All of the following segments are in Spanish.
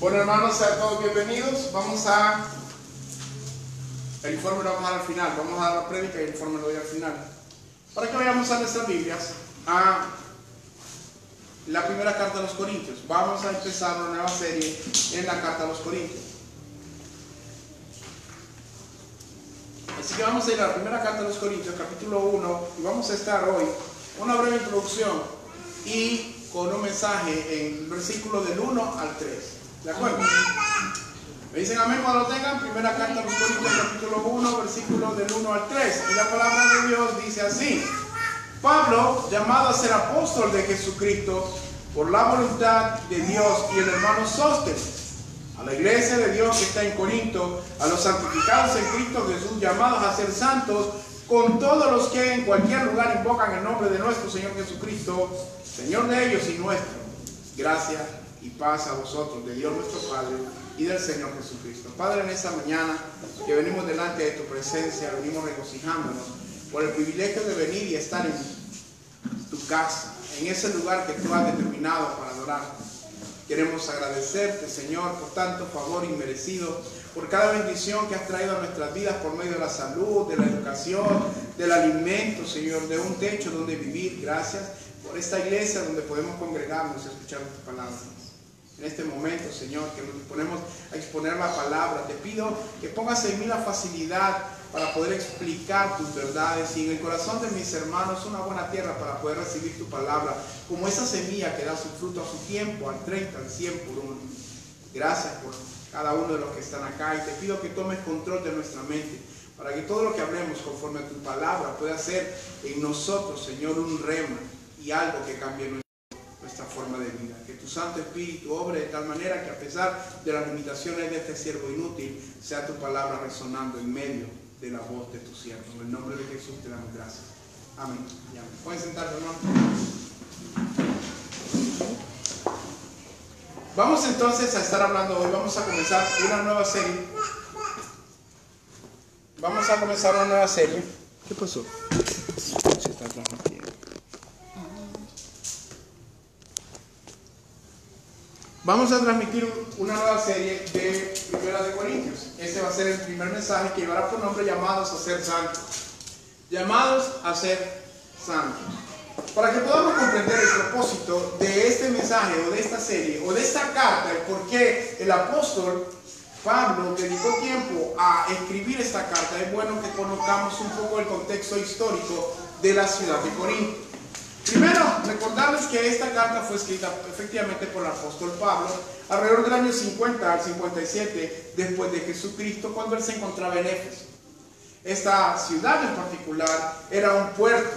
Bueno, hermanos, sean todos bienvenidos. El informe lo vamos a dar al final. Vamos a dar la prédica y el informe lo doy al final. Para que vayamos a nuestras Biblias, a la primera carta a los Corintios. Vamos a empezar una nueva serie en la carta a los Corintios. Así que vamos a ir a la primera carta a los Corintios, capítulo 1, y vamos a estar hoy una breve introducción y con un mensaje en el versículo del 1 al 3. ¿De acuerdo? Me dicen amén cuando lo tengan. Primera carta a los Corintios, capítulo 1, versículo del 1 al 3. Y la palabra de Dios dice así: Pablo, llamado a ser apóstol de Jesucristo por la voluntad de Dios, y el hermano Sóstenes, a la iglesia de Dios que está en Corinto, a los santificados en Cristo Jesús, llamados a ser santos, con todos los que en cualquier lugar invocan el nombre de nuestro Señor Jesucristo, Señor de ellos y nuestro. Gracias y paz a vosotros, de Dios nuestro Padre y del Señor Jesucristo. Padre, en esta mañana que venimos delante de tu presencia, venimos regocijándonos por el privilegio de venir y estar en tu casa, en ese lugar que tú has determinado para adorarte. Queremos agradecerte, Señor, por tanto favor inmerecido, por cada bendición que has traído a nuestras vidas por medio de la salud, de la educación, del alimento, Señor, de un techo donde vivir. Gracias por esta iglesia donde podemos congregarnos y escuchar tu palabra. En este momento, Señor, que nos disponemos a exponer la palabra, te pido que pongas en mí la facilidad para poder explicar tus verdades y en el corazón de mis hermanos una buena tierra para poder recibir tu palabra, como esa semilla que da su fruto a su tiempo, al 30, al 100 por uno. Gracias por cada uno de los que están acá, y te pido que tomes control de nuestra mente para que todo lo que hablemos conforme a tu palabra pueda ser en nosotros, Señor, un rema y algo que cambie nuestra forma de vida. Que tu Santo Espíritu obre de tal manera que a pesar de las limitaciones de este siervo inútil, sea tu palabra resonando en medio de la voz de tu siervo. En el nombre de Jesús te damos gracias. Amén. Pueden sentarse, hermano. Vamos entonces a estar hablando hoy. Vamos a comenzar una nueva serie. ¿Qué pasó? Se está transmitiendo. Vamos a transmitir una nueva serie de Primera de Corintios. Este va a ser el primer mensaje que llevará por nombre Llamados a ser santos. Llamados a ser santos. Para que podamos comprender el propósito de este mensaje o de esta serie o de esta carta, el por qué el apóstol Pablo dedicó tiempo a escribir esta carta, es bueno que conozcamos un poco el contexto histórico de la ciudad de Corinto. Primero, recordarles que esta carta fue escrita efectivamente por el apóstol Pablo alrededor del año 50 al 57 después de Jesucristo, cuando él se encontraba en Éfeso. Esta ciudad en particular era un puerto.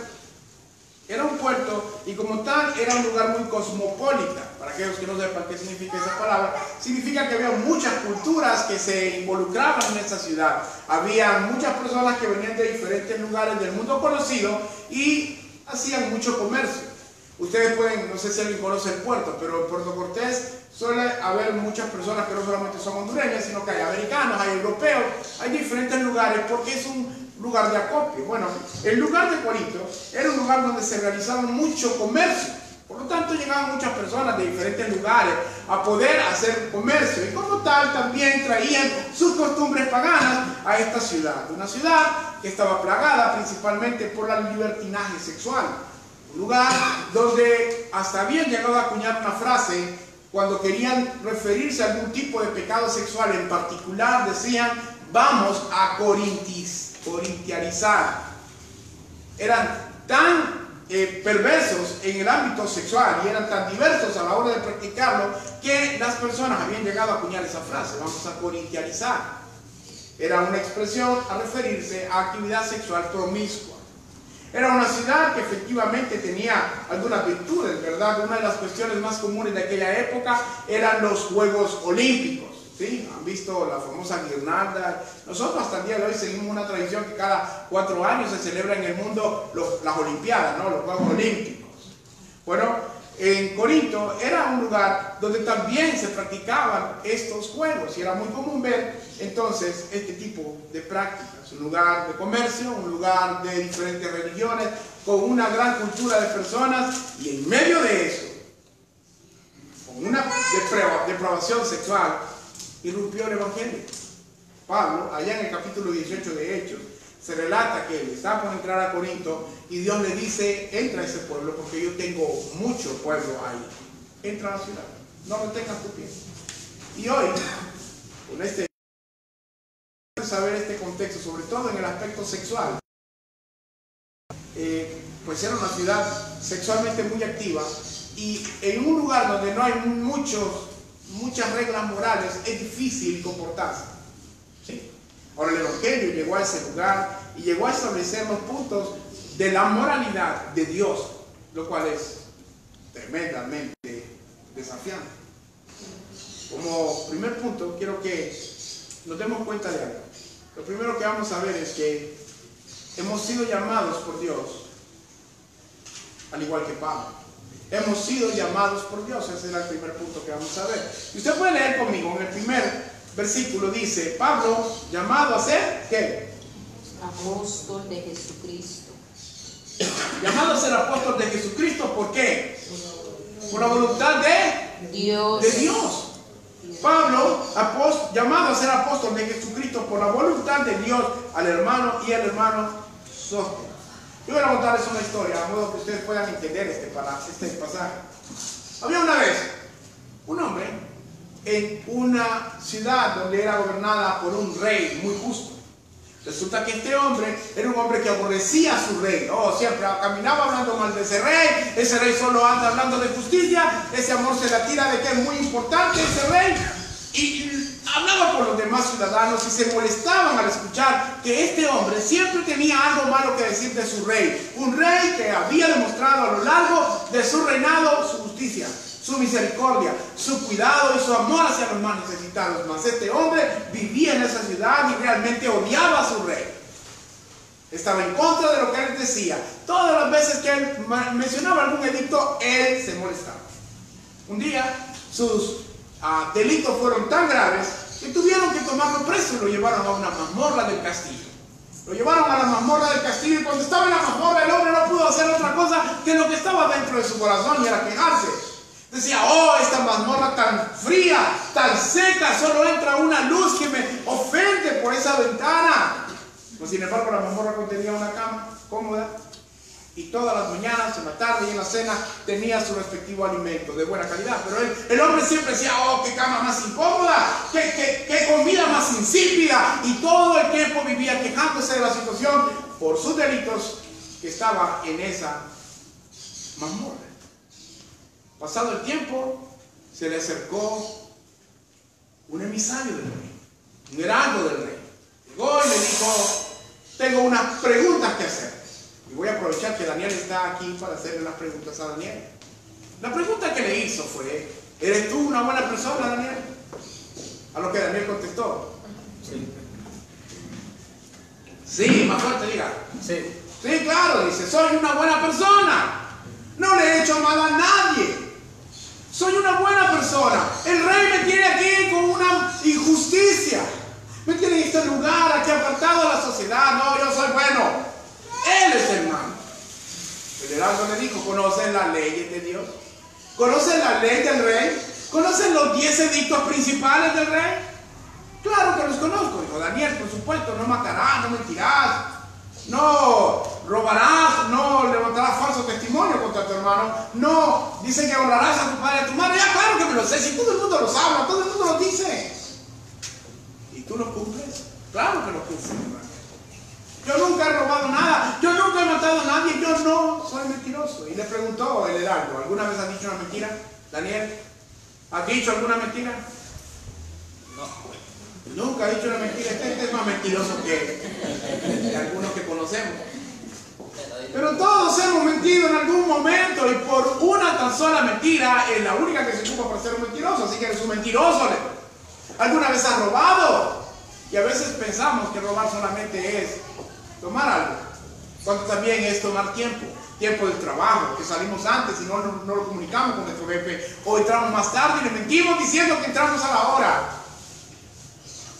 Era un puerto y como tal era un lugar muy cosmopolita. Para aquellos que no sepan qué significa esa palabra, significa que había muchas culturas que se involucraban en esta ciudad. Había muchas personas que venían de diferentes lugares del mundo conocido y hacían mucho comercio. Ustedes pueden, no sé si alguien conoce el puerto, pero en Puerto Cortés suele haber muchas personas que no solamente son hondureñas, sino que hay americanos, hay europeos, hay diferentes lugares porque es un lugar de acopio. Bueno, el lugar de Corinto era un lugar donde se realizaba mucho comercio. Por lo tanto, llegaban muchas personas de diferentes lugares a poder hacer comercio y como tal también traían sus costumbres paganas a esta ciudad. Una ciudad que estaba plagada principalmente por el libertinaje sexual. Un lugar donde hasta habían llegado a acuñar una frase cuando querían referirse a algún tipo de pecado sexual en particular, decían: vamos a corintiarizar. Eran tan perversos en el ámbito sexual y eran tan diversos a la hora de practicarlo que las personas habían llegado a acuñar esa frase: vamos a corintiarizar. Era una expresión a referirse a actividad sexual promiscua. Era una ciudad que efectivamente tenía algunas virtudes, ¿verdad? Una de las cuestiones más comunes de aquella época eran los Juegos Olímpicos. ¿Sí? Han visto la famosa guirnalda. Nosotros hasta el día de hoy seguimos una tradición que cada 4 años se celebra en el mundo las Olimpiadas, ¿no? Los Juegos Olímpicos. Bueno, en Corinto era un lugar donde también se practicaban estos juegos y era muy común ver entonces este tipo de prácticas. Un lugar de comercio, un lugar de diferentes religiones, con una gran cultura de personas, y en medio de eso, con una depravación sexual, irrumpió el Evangelio. Pablo, allá en el capítulo 18 de Hechos, se relata que él está por entrar a Corinto y Dios le dice, entra a ese pueblo porque yo tengo mucho pueblo ahí. Entra a la ciudad, no lo tengas tu pie. Y hoy, con este, saber este contexto, sobre todo en el aspecto sexual, pues era una ciudad sexualmente muy activa y en un lugar donde no hay muchas reglas morales es difícil comportarse. ¿Sí? Ahora el Evangelio llegó a ese lugar y llegó a establecer los puntos de la moralidad de Dios, lo cual es tremendamente desafiante. Como primer punto, quiero que nos demos cuenta de algo. Lo primero que vamos a ver es que hemos sido llamados por Dios, al igual que Pablo. Hemos sido llamados por Dios, ese era el primer punto que vamos a ver. Y usted puede leer conmigo, en el primer versículo dice, Pablo, llamado a ser, ¿qué? Apóstol de Jesucristo. Llamado a ser apóstol de Jesucristo, ¿por qué? Por la voluntad de Dios. Pablo, llamado a ser apóstol de Jesucristo por la voluntad de Dios, al hermano y al hermano Sóstenes. Yo voy a contarles una historia, a modo que ustedes puedan entender este pasaje. Había una vez un hombre en una ciudad donde era gobernada por un rey muy justo. Resulta que este hombre era un hombre que aborrecía a su rey. Siempre caminaba hablando mal de ese rey solo anda hablando de justicia, ese amor se la tira de que es muy importante ese rey. Y hablaba con los demás ciudadanos y se molestaban al escuchar que este hombre siempre tenía algo malo que decir de su rey. Un rey que había demostrado a lo largo de su reinado su justicia, su misericordia, su cuidado y su amor hacia los más necesitados. Mas este hombre vivía en esa ciudad y realmente odiaba a su rey. Estaba en contra de lo que él decía. Todas las veces que él mencionaba algún edicto, él se molestaba. Un día, sus delitos fueron tan graves que tuvieron que tomarlo preso y lo llevaron a una mazmorra del castillo. Lo llevaron a la mazmorra del castillo y cuando estaba en la mazmorra el hombre no pudo hacer otra cosa que lo que estaba dentro de su corazón y era quejarse. Decía, esta mazmorra tan fría, tan seca, solo entra una luz que me ofende por esa ventana. Pues, sin embargo, la mazmorra contenía una cama cómoda y todas las mañanas, en la tarde y en la cena tenía su respectivo alimento de buena calidad. Pero el hombre siempre decía, qué cama más incómoda, qué comida más insípida, y todo el tiempo vivía quejándose de la situación por sus delitos que estaba en esa mazmorra. Pasado el tiempo, se le acercó un emisario del rey, un heraldo del rey. Llegó y le dijo, tengo unas preguntas que hacer. Y voy a aprovechar que Daniel está aquí para hacerle las preguntas a Daniel. La pregunta que le hizo fue, ¿eres tú una buena persona, Daniel? A lo que Daniel contestó. Sí. Sí, más fuerte diga. Sí. Sí, claro, dice, soy una buena persona. No le he hecho mal a nadie. Soy una buena persona. El rey me tiene aquí con una injusticia. Me tiene en este lugar, aquí apartado de la sociedad. No, yo soy bueno. Él es el malo. El heraldo le dijo, ¿conocen las leyes de Dios? ¿Conocen la ley del rey? ¿Conocen los 10 edictos principales del rey? Claro que los conozco, dijo Daniel, por supuesto. No matarás, no mentirás, no robarás, no levantarás falso testimonio contra tu hermano, no dice que honrarás a tu padre y a tu madre. Ya claro que me lo sé, si todo el mundo los habla, todo el mundo los dice. ¿Y tú los cumples? Claro que los cumples, hermano. Yo nunca he robado nada, yo nunca he matado a nadie, yo no soy mentiroso. Y le preguntó el heraldo, ¿alguna vez has dicho una mentira? Daniel, ¿has dicho alguna mentira? No. Nunca ha dicho una mentira. Este es más mentiroso que algunos que conocemos. Pero todos hemos mentido en algún momento y por una tan sola mentira es la única que se ocupa para ser un mentiroso. Así que eres un mentiroso. ¿Alguna vez has robado? Y a veces pensamos que robar solamente es tomar algo, cuando también es tomar tiempo del trabajo, que salimos antes y no lo comunicamos con nuestro jefe, o entramos más tarde y le mentimos diciendo que entramos a la hora.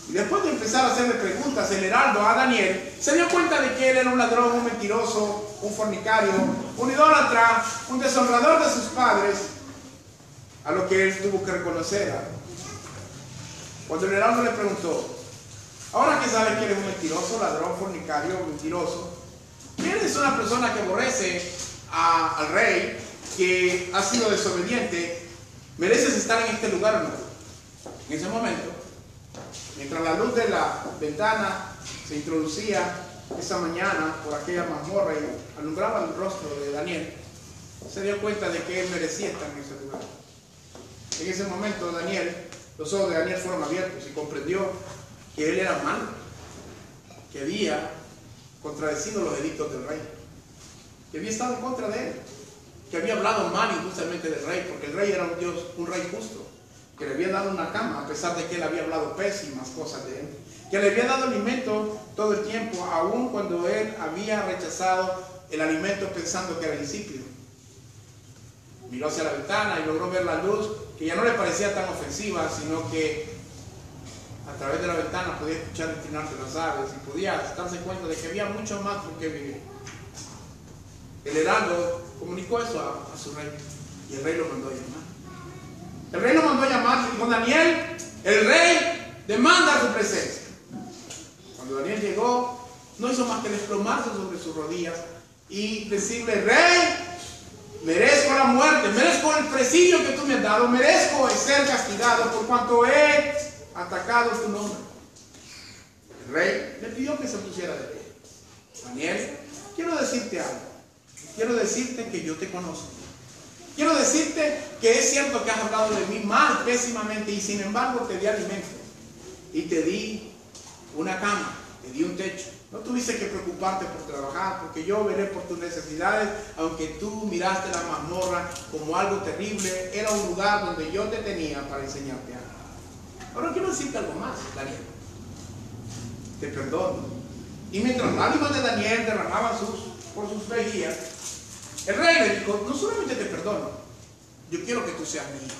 Y después de empezar a hacerle preguntas, el heraldo a Daniel se dio cuenta de que él era un ladrón, un mentiroso, un fornicario, un idólatra, un deshonrador de sus padres. a lo que él tuvo que reconocer. Cuando el heraldo le preguntó, ahora que sabes que eres un mentiroso, ladrón, fornicario, mentiroso, que eres una persona que aborrece al rey, que ha sido desobediente, ¿mereces estar en este lugar o no? En ese momento, mientras la luz de la ventana se introducía esa mañana por aquella mazmorra y alumbraba el rostro de Daniel, se dio cuenta de que él merecía estar en ese lugar. En ese momento los ojos de Daniel fueron abiertos y comprendió que él era malo, que había contradecido los edictos del rey, que había estado en contra de él, que había hablado mal injustamente del rey, porque el rey era un rey justo, que le había dado una cama a pesar de que él había hablado pésimas cosas de él, que le había dado alimento todo el tiempo, aun cuando él había rechazado el alimento pensando que era insípido. Miró hacia la ventana y logró ver la luz, que ya no le parecía tan ofensiva, sino que a través de la ventana podía escuchar el trinar de las aves y podía darse cuenta de que había mucho más por qué vivir. El heraldo comunicó eso a su rey y el rey lo mandó a llamar. El rey lo mandó a llamar y dijo, Daniel, el rey demanda tu presencia. Cuando Daniel llegó, no hizo más que desplomarse sobre sus rodillas y decirle, rey, merezco la muerte, merezco el presidio que tú me has dado, merezco ser castigado por cuanto he atacado tu nombre. El rey le pidió que se pusiera de pie. Daniel, quiero decirte algo. Quiero decirte que yo te conozco. Quiero decirte que es cierto que has hablado de mí mal, pésimamente, y sin embargo te di alimento y te di una cama, te di un techo. No tuviste que preocuparte por trabajar, porque yo veré por tus necesidades, aunque tú miraste la mazmorra como algo terrible, era un lugar donde yo te tenía para enseñarte algo. Ahora quiero decirte algo más, Daniel. Te perdono. Y mientras las lágrimas de Daniel derramaban por sus mejillas, el rey le dijo, no solamente te perdono, yo quiero que tú seas mi hijo.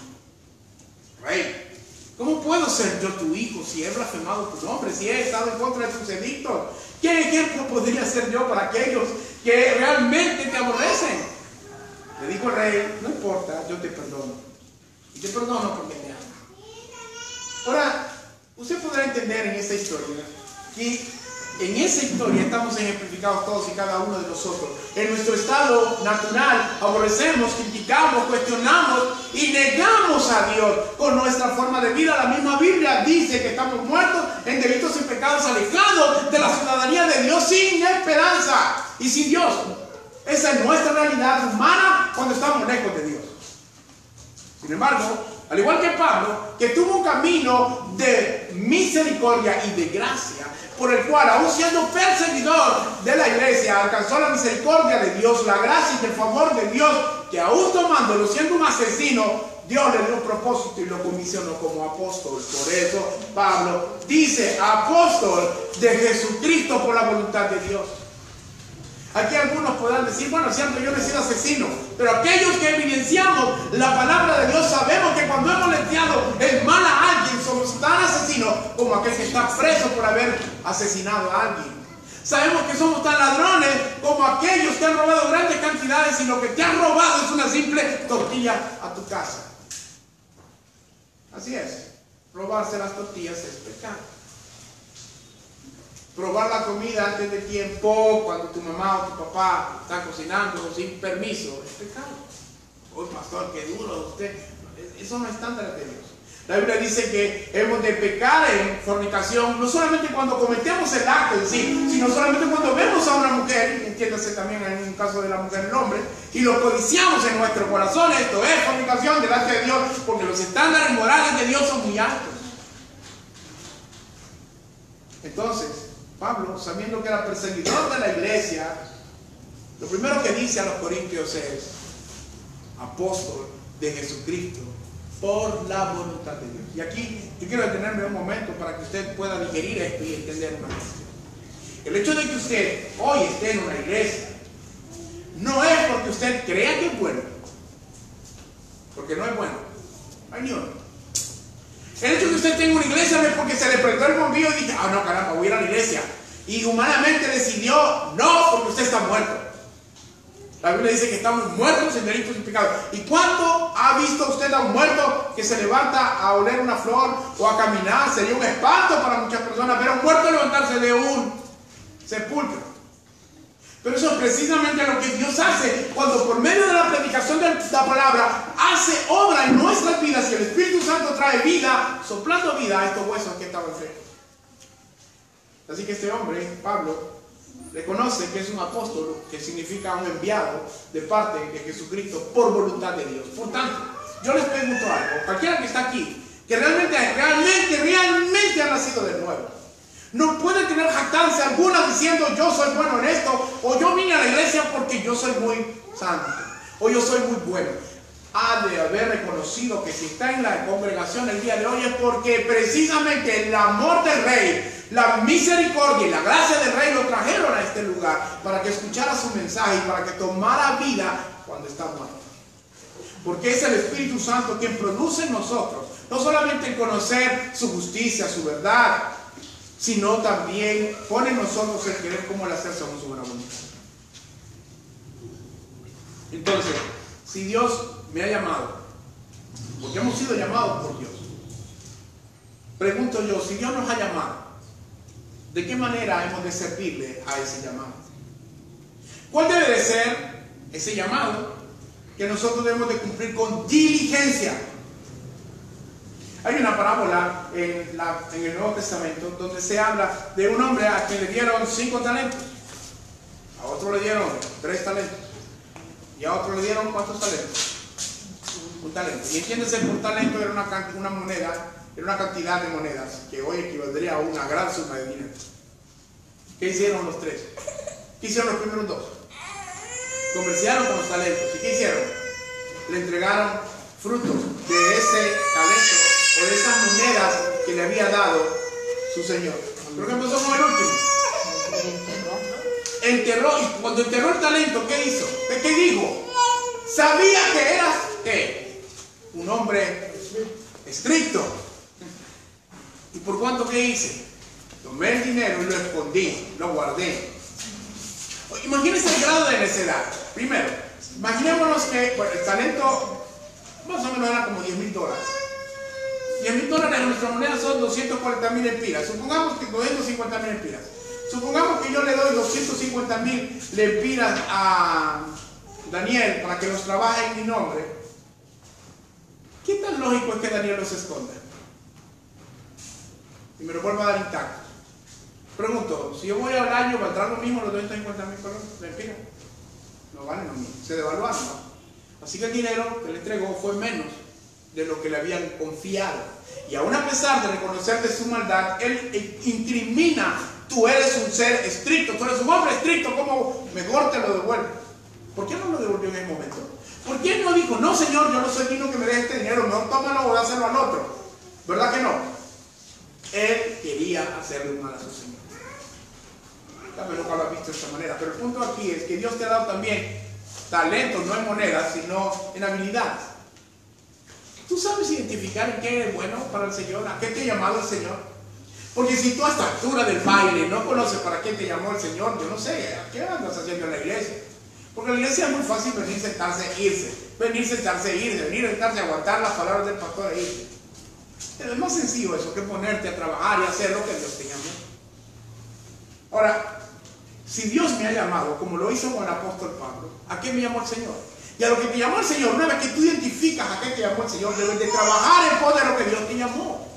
Rey, ¿cómo puedo ser yo tu hijo si he blasfemado tu nombre, si he estado en contra de tus edictos? ¿Qué ejemplo podría ser yo para aquellos que realmente te aborrecen? Le dijo el rey, no importa, yo te perdono. Y te perdono porque te amo. Ahora, usted podrá entender en esta historia que en esa historia estamos ejemplificados todos y cada uno de nosotros. En nuestro estado natural aborrecemos, criticamos, cuestionamos y negamos a Dios con nuestra forma de vida. La misma Biblia dice que estamos muertos en delitos y pecados, alejados de la ciudadanía de Dios, sin esperanza y sin Dios. Esa es nuestra realidad humana cuando estamos lejos de Dios. Sin embargo, al igual que Pablo, que tuvo un camino de misericordia y de gracia, por el cual, aún siendo perseguidor de la iglesia, alcanzó la misericordia de Dios, la gracia y el favor de Dios, que aún tomándolo, siendo un asesino, Dios le dio un propósito y lo comisionó como apóstol. Por eso Pablo dice, apóstol de Jesucristo por la voluntad de Dios. Aquí algunos podrán decir, bueno, es cierto, yo no he sido asesino, pero aquellos que evidenciamos la palabra de Dios sabemos que cuando hemos deseado el mal a alguien somos tan asesinos como aquel que está preso por haber asesinado a alguien. Sabemos que somos tan ladrones como aquellos que han robado grandes cantidades y lo que te han robado es una simple tortilla a tu casa. Así es, robarse las tortillas es pecado. Probar la comida antes de tiempo, cuando tu mamá o tu papá están cocinando sin permiso, es pecado. Oye, pastor, qué duro usted. Eso no es estándar de Dios. La Biblia dice que hemos de pecar en fornicación, no solamente cuando cometemos el acto en sí, sino solamente cuando vemos a una mujer, y entiéndase también en un caso de la mujer el hombre, y lo codiciamos en nuestro corazón. Esto es fornicación delante de Dios, porque los estándares morales de Dios son muy altos. Entonces, Pablo, sabiendo que era perseguidor de la iglesia, lo primero que dice a los corintios es, apóstol de Jesucristo, por la voluntad de Dios. Y aquí yo quiero detenerme un momento para que usted pueda digerir esto y entender una cosa. El hecho de que usted hoy esté en una iglesia, no es porque usted crea que es bueno, porque no es bueno, no hay ni uno. El hecho de que usted tenga una iglesia no es porque se le prestó el bombillo y dice, ah, no, caramba, voy a ir a la iglesia. Y humanamente decidió, no, porque usted está muerto. La Biblia dice que estamos muertos en delitos y pecados. ¿Y cuánto ha visto usted a un muerto que se levanta a oler una flor o a caminar? Sería un espanto para muchas personas ver a un muerto levantarse de un sepulcro. Pero eso es precisamente lo que Dios hace cuando por medio de la predicación de la palabra hace obra en nuestras vidas y el Espíritu Santo trae vida, soplando vida a estos huesos que estaban secos. Así que este hombre, Pablo, reconoce que es un apóstol, que significa un enviado de parte de Jesucristo por voluntad de Dios. Por tanto, yo les pregunto algo, cualquiera que está aquí, que realmente ha nacido de nuevo, no puede tener jactancia alguna diciendo yo soy bueno en esto, o yo vine a la iglesia porque yo soy muy santo, o yo soy muy bueno. Ha de haber reconocido que si está en la congregación el día de hoy es porque precisamente el amor del Rey, la misericordia y la gracia del Rey lo trajeron a este lugar para que escuchara su mensaje y para que tomara vida cuando está muerto. Porque es el Espíritu Santo quien produce en nosotros no solamente el conocer su justicia, su verdad, sino también pone en nosotros el querer como el hacer según su buena voluntad. Entonces, si Dios me ha llamado, porque hemos sido llamados por Dios, pregunto yo, si Dios nos ha llamado, ¿de qué manera hemos de servirle a ese llamado? ¿Cuál debe de ser ese llamado que nosotros debemos de cumplir con diligencia? Hay una parábola en el Nuevo Testamento donde se habla de un hombre a quien le dieron 5 talentos, a otro le dieron 3 talentos y a otro le dieron ¿cuántos talentos? Un talento. Y entiéndese que un talento era una moneda, era una cantidad de monedas que hoy equivaldría a una gran suma de dinero. ¿Qué hicieron los 3? ¿Qué hicieron los primeros 2? Comerciaron con los talentos. ¿Y qué hicieron? Le entregaron frutos de ese talento o de esas monedas que le había dado su Señor. ¿Pero qué pasó con el último? Enterró. Y cuando enterró el talento, ¿qué hizo? ¿Qué dijo? Sabía que eras ¿qué? Un hombre estricto. ¿Y por cuánto qué hice? Tomé el dinero y lo escondí, lo guardé. Imagínense el grado de necedad. Primero, imaginémonos que el talento más o menos era como $10,000. $10,000 en nuestra moneda son 240,000 empiras. Supongamos que 250,000 empiras. Supongamos que yo le doy 250,000 empiras a Daniel para que los trabaje en mi nombre. ¿Qué tan lógico es que Daniel los esconda y me lo vuelva a dar intacto? Pregunto, si yo voy al año, ¿valdrán lo mismo los 250,000 de empiras? No valen lo mismo, se devaluaron, ¿no? Así que el dinero que le entregó fue menos de lo que le habían confiado. Y aún a pesar de reconocer de su maldad, él incrimina: tú eres un ser estricto, tú eres un hombre estricto, ¿cómo mejor te lo devuelvo? ¿Por qué no lo devolvió en ese momento? ¿Por qué no dijo, no señor, yo no soy digno que me deje este dinero, mejor tómalo, voy a hacerlo al otro? ¿Verdad que no? Él quería hacerle un mal a su Señor. Tal vez nunca lo ha visto de esta manera, pero el punto aquí es que Dios te ha dado también talentos, no en monedas, sino en habilidades. ¿Tú sabes identificar en qué eres bueno para el Señor? ¿A qué te ha llamado el Señor? Porque si tú a esta altura del baile no conoces para qué te llamó el Señor, yo no sé, ¿qué andas haciendo en la iglesia? Porque en la iglesia es muy fácil venir, sentarse, irse. Venir, sentarse, irse. Venir, sentarse, aguantar las palabras del pastor e irse. Es más sencillo eso que ponerte a trabajar y hacer lo que Dios te llamó. Ahora, si Dios me ha llamado, como lo hizo con el apóstol Pablo, ¿a qué me llamó el Señor? Y a lo que te llamó el Señor, una vez que tú identificas a qué te llamó el Señor, debes de trabajar en pos de lo que Dios te llamó.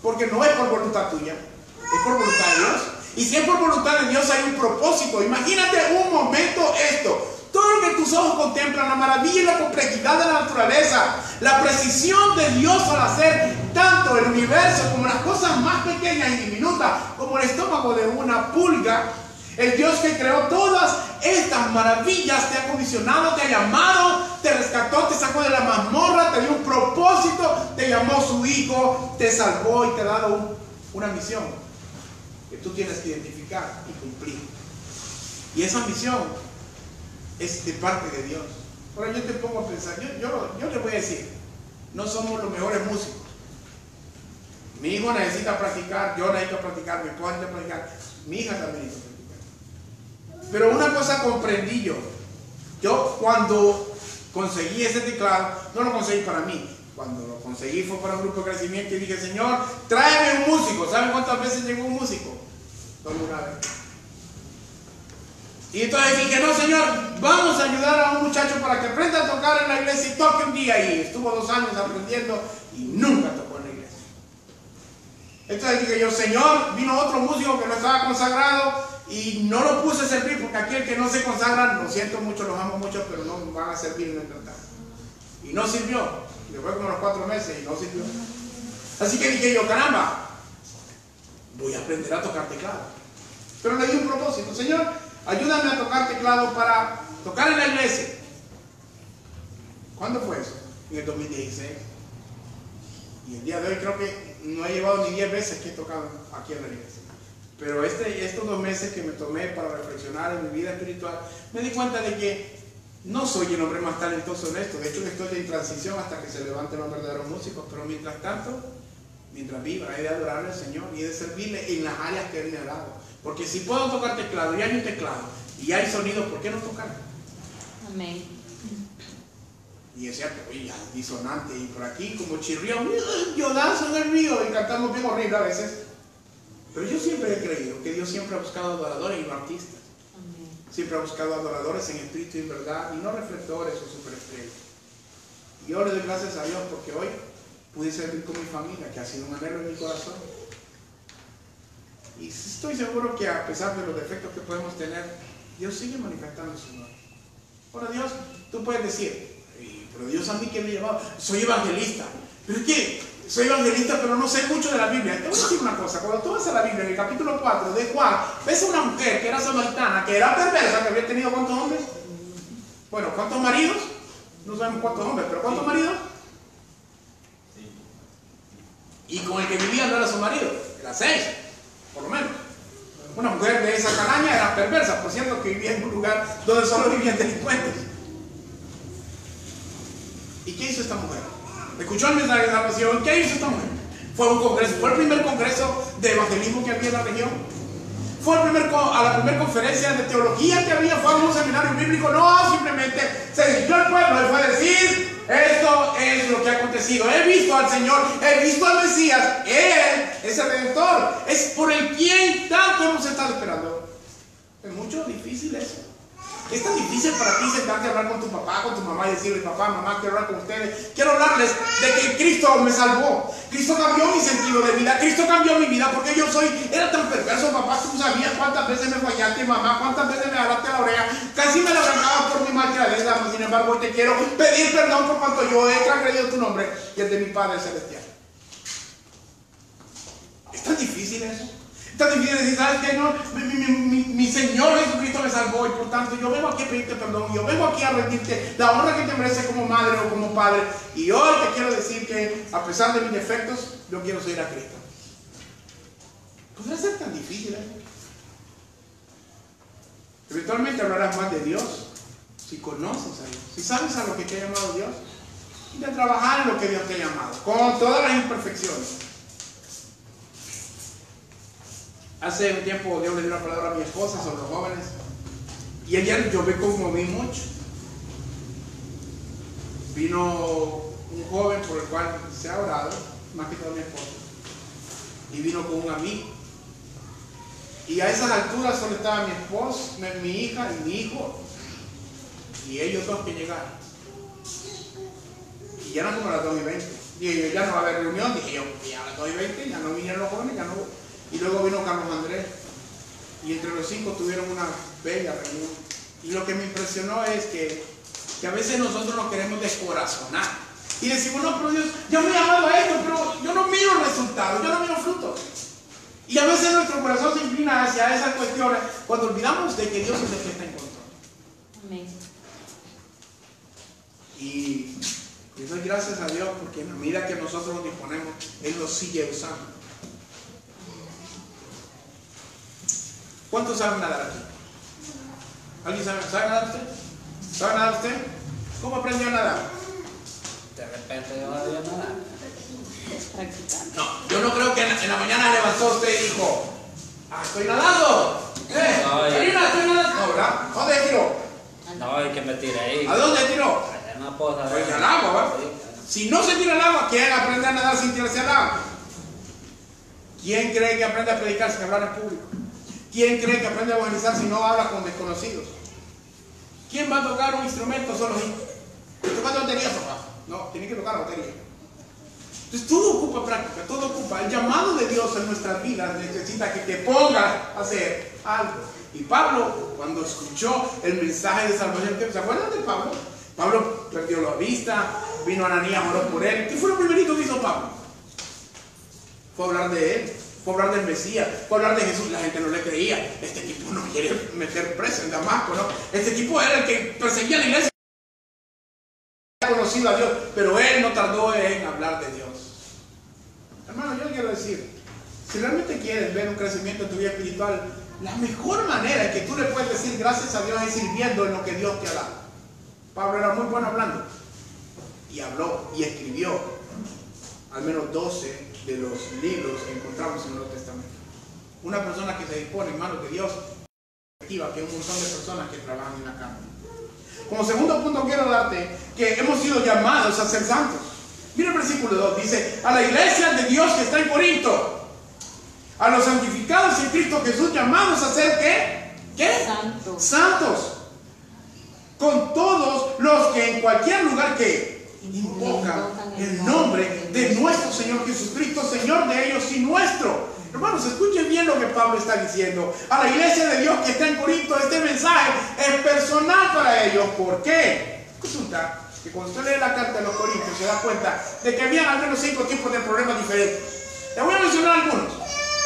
Porque no es por voluntad tuya, es por voluntad de Dios. Y si es por voluntad de Dios, hay un propósito. Imagínate un momento esto. Todo lo que tus ojos contemplan, la maravilla y la complejidad de la naturaleza, la precisión de Dios al hacer tanto el universo como las cosas más pequeñas y diminutas, como el estómago de una pulga. El Dios que creó todas estas maravillas te ha condicionado, te ha llamado, te rescató, te sacó de la mazmorra, te dio un propósito, te llamó su hijo, te salvó y te ha dado una misión que tú tienes que identificar y cumplir. Y esa misión es de parte de Dios. Ahora yo te pongo a pensar, yo te voy a decir, no somos los mejores músicos. Mi hijo necesita practicar, yo necesito practicar, mi esposa necesita practicar, mi hija también necesita practicar. Pero una cosa comprendí yo, Yo cuando conseguí ese teclado, no lo conseguí para mí. Cuando lo conseguí fue para un grupo de crecimiento y dije, Señor, tráeme un músico. ¿Saben cuántas veces llegó un músico? Solo una vez. Y entonces dije, no, Señor, vamos a ayudar a un muchacho para que aprenda a tocar en la iglesia y toque un día. Y estuvo 2 años aprendiendo y nunca tocó en la iglesia. Entonces dije yo, Señor, vino otro músico que no estaba consagrado y no lo puse a servir porque aquí el que no se consagra, lo siento mucho, los amo mucho, pero no van a servir en el altar. Y no sirvió. Después como los 4 meses y no sirvió. Así que dije yo, caramba, voy a aprender a tocar teclado. Pero le di un propósito, Señor, ayúdame a tocar teclado para tocar en la iglesia. ¿Cuándo fue eso? En el 2016. Y el día de hoy creo que no he llevado ni 10 veces que he tocado aquí en la iglesia. Pero estos 2 meses que me tomé para reflexionar en mi vida espiritual, me di cuenta de que no soy el hombre más talentoso en esto. De hecho, estoy en transición hasta que se levanten los verdaderos músicos. Pero mientras tanto, mientras viva, he de adorarle al Señor y he de servirle en las áreas que Él me ha dado. Porque si puedo tocar teclado y hay un teclado y hay sonido, ¿por qué no tocar? Amén. Y es cierto, oye, disonante. Y por aquí, como chirrión, yo danzo en el río y cantamos bien horrible a veces. Pero yo siempre he creído que Dios siempre ha buscado adoradores y no artistas. Siempre ha buscado adoradores en espíritu y en verdad, y no reflectores o superestrellas. Y yo le doy gracias a Dios porque hoy pude servir con mi familia, que ha sido un anhelo en mi corazón. Y estoy seguro que a pesar de los defectos que podemos tener, Dios sigue manifestando su amor. Ahora Dios, tú puedes decir, pero Dios a mí que me ha llevado, soy evangelista. ¿Pero qué? Soy evangelista, pero no sé mucho de la Biblia. Te voy a decir una cosa, cuando tú vas a la Biblia, en el capítulo 4 de Juan, ves a una mujer que era samaritana, que era perversa, que había tenido ¿cuántos hombres? Bueno, ¿cuántos maridos? No sabemos cuántos hombres, pero ¿cuántos maridos? Y con el que vivía no era su marido, era 6, por lo menos. Una mujer de esa calaña era perversa, por cierto, que vivía en un lugar donde solo vivían delincuentes. ¿Y qué hizo esta mujer? Escuchó el mensaje de salvación. ¿Qué hizo esta mujer? Fue un congreso, fue el primer congreso de evangelismo que había en la región. Fue a la primera conferencia de teología que había. Fue a un seminario bíblico. No, simplemente se dirigió al pueblo y fue a decir: esto es lo que ha acontecido. He visto al Señor, he visto al Mesías. Él es el Redentor. Es por el quien tanto hemos estado esperando. Es mucho difícil eso. Es tan difícil para ti sentarte a hablar con tu papá, con tu mamá y decirle: papá, mamá, quiero hablar con ustedes. Quiero hablarles de que Cristo me salvó. Cristo cambió mi sentido de vida. Cristo cambió mi vida porque era tan perverso, papá. Tú sabías cuántas veces me fallaste, mamá, cuántas veces me jalaste la oreja. Casi me la arrancaba por mi malcriadez. Sin embargo, hoy te quiero pedir perdón por cuanto yo he transgredido tu nombre y el de mi Padre Celestial. Es tan difícil eso. Tan difícil decir: ¿sabes qué? No, mi Señor Jesucristo me salvó y por tanto yo vengo aquí a pedirte perdón, yo vengo aquí a rendirte la honra que te mereces como madre o como padre. Y hoy te quiero decir que a pesar de mis defectos, yo quiero seguir a Cristo. ¿Podrá ser tan difícil eso? Eventualmente hablarás más de Dios si conoces a Dios, si sabes a lo que te ha llamado Dios y de trabajar en lo que Dios te ha llamado, con todas las imperfecciones. Hace un tiempo Dios le dio una palabra a mi esposa sobre los jóvenes y ayer yo me conmoví mucho. Vino un joven por el cual se ha orado, más que todo mi esposa, y vino con un amigo. Y a esas alturas solo estaba mi esposa, mi hija y mi hijo, y ellos dos que llegaron. Y ya no como a las 2:20. Dije yo: ya no va a haber reunión. Dije yo: ya a las 2:20, ya no vinieron los jóvenes, ya no. Y luego vino Carlos Andrés y entre los 5 tuvieron una bella reunión. Y lo que me impresionó es que a veces nosotros nos queremos descorazonar y decimos: no, pero Dios, yo me he llamado a esto, pero yo no miro resultados, yo no miro frutos. Y a veces nuestro corazón se inclina hacia esas cuestiones cuando olvidamos de que Dios es el que está en control. Amén. Y le doy gracias a Dios porque en la medida que nosotros nos disponemos, Él nos sigue usando. ¿Cuántos saben nadar aquí? ¿Alguien sabe nadar usted? ¿Sabe nadar usted? ¿Cómo aprendió a nadar? De repente yo sabía nadar. Practicando. No, yo no creo que en la mañana levantó usted y dijo: estoy nadando. Karina, estoy nadando. No, ¿verdad? ¿Dónde tiró? Al No, hay que me tiré ahí. ¿A dónde tiró? En una poza. Pues al agua, ¿va? Si no se tira al agua, ¿quién aprende a nadar sin tirarse al agua? ¿Quién cree que aprende a predicar sin hablar en público? ¿Quién cree que aprende a evangelizar si no habla con desconocidos? ¿Quién va a tocar un instrumento solo así? ¿Tocar la batería, papá? No, tiene que tocar la batería. Entonces todo ocupa práctica, todo ocupa. El llamado de Dios en nuestras vidas necesita que te pongas a hacer algo. Y Pablo, cuando escuchó el mensaje de salvación, ¿se acuerdan de Pablo? Pablo perdió la vista, vino Ananías, oró por él. ¿Qué fue lo primerito que hizo Pablo? Fue hablar de él, fue hablar del Mesías, fue hablar de Jesús. La gente no le creía. Este tipo no quiere meter preso en Damasco, ¿no? Este tipo era el que perseguía a la iglesia. Había conocido a Dios, pero él no tardó en hablar de Dios. Hermano, yo le quiero decir, si realmente quieres ver un crecimiento en tu vida espiritual, la mejor manera en que tú le puedes decir gracias a Dios es sirviendo en lo que Dios te ha dado. Pablo era muy bueno hablando, y habló y escribió al menos 12 de los libros que encontramos en el Nuevo Testamento. Una persona que se dispone en manos de Dios, efectiva, que un montón de personas que trabajan en la cama. Como segundo punto quiero darte que hemos sido llamados a ser santos. Mira el versículo 2, dice: a la iglesia de Dios que está en Corinto, a los santificados en Cristo Jesús, llamados a ser ¿qué? Santos. Santos. Con todos los que en cualquier lugar que invocan el nombre de nuestro Señor Jesucristo, Señor de ellos y nuestro. Hermanos, escuchen bien lo que Pablo está diciendo. A la iglesia de Dios que está en Corinto, este mensaje es personal para ellos. ¿Por qué? Resulta que cuando usted lee la carta de los Corintios se da cuenta de que había al menos 5 tipos de problemas diferentes. Les voy a mencionar algunos.